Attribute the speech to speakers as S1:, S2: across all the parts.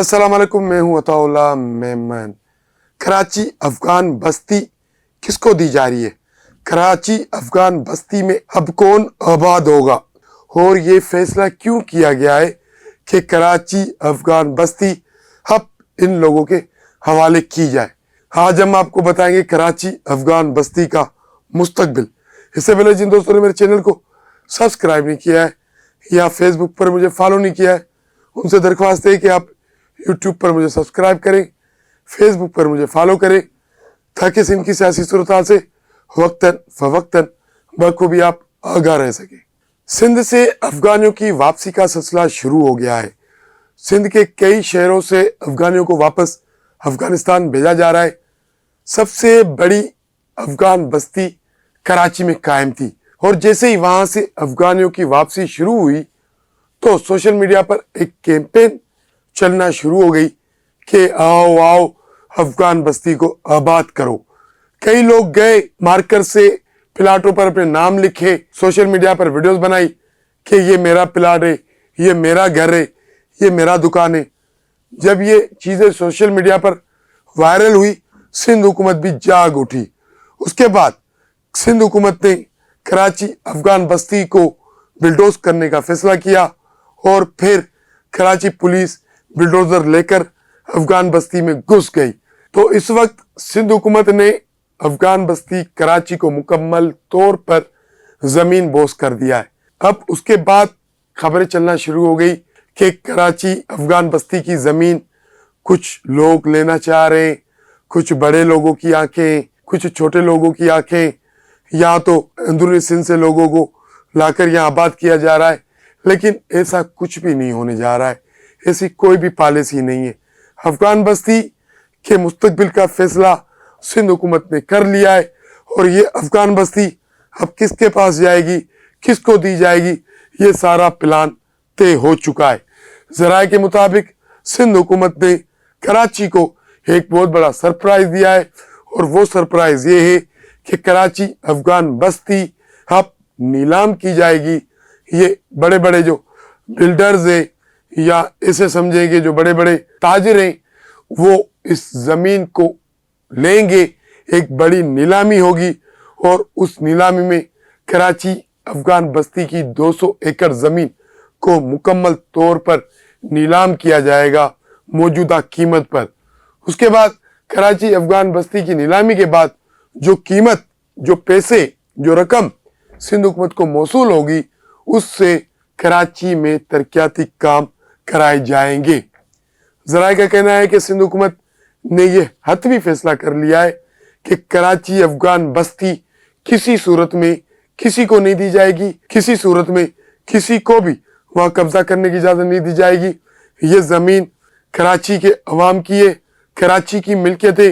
S1: अस्सलाम वालेकुम, मैं हूं अताउल्लाह मेमन। कराची अफगान बस्ती किसको दी जा रही है? कराची अफगान बस्ती में अब कौन आबाद होगा और ये फैसला क्यों किया गया है कि कराची अफगान बस्ती अब इन लोगों के हवाले की जाए। आज हम आपको बताएंगे कराची अफगान बस्ती का मुस्तकबिल। इससे पहले जिन दोस्तों ने मेरे चैनल को सब्सक्राइब नहीं किया है या फेसबुक पर मुझे फॉलो नहीं किया है, उनसे दरख्वास्त है कि आप यूट्यूब पर मुझे सब्सक्राइब करें, फेसबुक पर मुझे फॉलो करें, ताकि सिंध की सियासी सूरत से वक्तन फवक्तन बखूबी आप आगाह रह सके। सिंध से अफगानियों की वापसी का सिलसिला शुरू हो गया है। सिंध के कई शहरों से अफगानियों को वापस अफगानिस्तान भेजा जा रहा है। सबसे बड़ी अफगान बस्ती कराची में कायम थी और जैसे ही वहां से अफगानियों की वापसी शुरू हुई तो सोशल मीडिया पर एक कैंपेन चलना शुरू हो गई कि आओ आओ अफगान बस्ती को आबाद करो। कई लोग गए, मार्कर से प्लाटों पर अपने नाम लिखे, सोशल मीडिया पर वीडियोस बनाई कि ये मेरा प्लाट है, ये मेरा घर है, ये मेरा दुकान है। जब ये चीजें सोशल मीडिया पर वायरल हुई, सिंध हुकूमत भी जाग उठी। उसके बाद सिंध हुकूमत ने कराची अफगान बस्ती को बिल्डोज करने का फैसला किया और फिर कराची पुलिस बिल्डोजर लेकर अफगान बस्ती में घुस गई। तो इस वक्त सिंध हुकूमत ने अफगान बस्ती कराची को मुकम्मल तौर पर जमीन बोस कर दिया है। अब उसके बाद खबरें चलना शुरू हो गई कि कराची अफगान बस्ती की जमीन कुछ लोग लेना चाह रहे हैं, कुछ बड़े लोगों की आंखें, कुछ छोटे लोगों की आंखें, या तो अंदरूनी सिंध से लोगों को लाकर यहाँ आबाद किया जा रहा है। लेकिन ऐसा कुछ भी नहीं होने जा रहा है, ऐसी कोई भी पॉलिसी नहीं है। अफगान बस्ती के मुस्तकबिल का फैसला सिंध हुकूमत ने कर लिया है और ये अफगान बस्ती अब किसके पास जाएगी, किसको दी जाएगी, ये सारा प्लान तय हो चुका है। जराये के मुताबिक सिंध हुकूमत ने कराची को एक बहुत बड़ा सरप्राइज दिया है और वो सरप्राइज ये है कि कराची अफगान बस्ती अब नीलाम की जाएगी। ये बड़े बड़े जो बिल्डर्स है या ऐसे समझेंगे जो बड़े बड़े ताजिर हैं, वो इस जमीन को लेंगे, एक बड़ी नीलामी होगी और उस नीलामी में कराची अफगान बस्ती की 200 एकड़ जमीन को मुकम्मल तौर पर नीलाम किया जाएगा मौजूदा कीमत पर। उसके बाद कराची अफगान बस्ती की नीलामी के बाद जो कीमत, जो पैसे, जो रकम सिंध हुकूमत को मौसूल होगी, उससे कराची में तरक्याती काम कराए जाएंगे। जराये का कहना है कि सिंध हुकूमत ने यह हतमी फैसला कर लिया है कि कराची अफगान बस्ती किसी सूरत में किसी को नहीं दी जाएगी, किसी सूरत में किसी को भी वहां कब्जा करने की इजाजत नहीं दी जाएगी। ये जमीन कराची के अवाम की है, कराची की मिल्कियत है,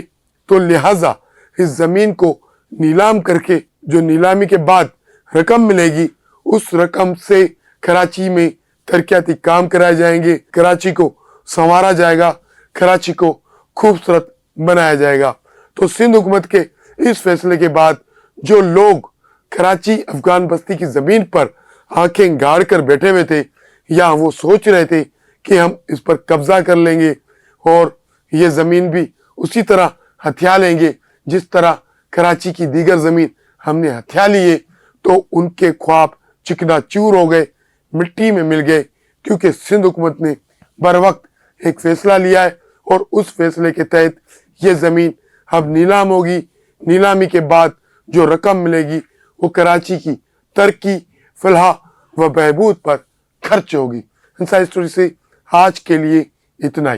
S1: तो लिहाजा इस जमीन को नीलाम करके जो नीलामी के बाद रकम मिलेगी, उस रकम से कराची में तरक्याती काम कराए जाएंगे, कराची को संवारा जाएगा, कराची को खूबसूरत बनाया जाएगा। तो सिंध हुकूमत के इस फैसले के बाद जो लोग कराची अफगान बस्ती की जमीन पर आंखें गाड़ कर बैठे हुए थे या वो सोच रहे थे कि हम इस पर कब्जा कर लेंगे और ये जमीन भी उसी तरह हथिया लेंगे जिस तरह कराची की दीगर जमीन हमने हथिया लिए, तो उनके ख्वाब चिकनाचूर हो गए, मिट्टी में मिल गए, क्योंकि सिंध हुकूमत ने बर वक्त एक फैसला लिया है और उस फैसले के तहत ये जमीन अब नीलाम होगी। नीलामी के बाद जो रकम मिलेगी वो कराची की तरक्की, फलाह व बहबूद पर खर्च होगी। इंसाइड स्टोरी से आज के लिए इतना ही।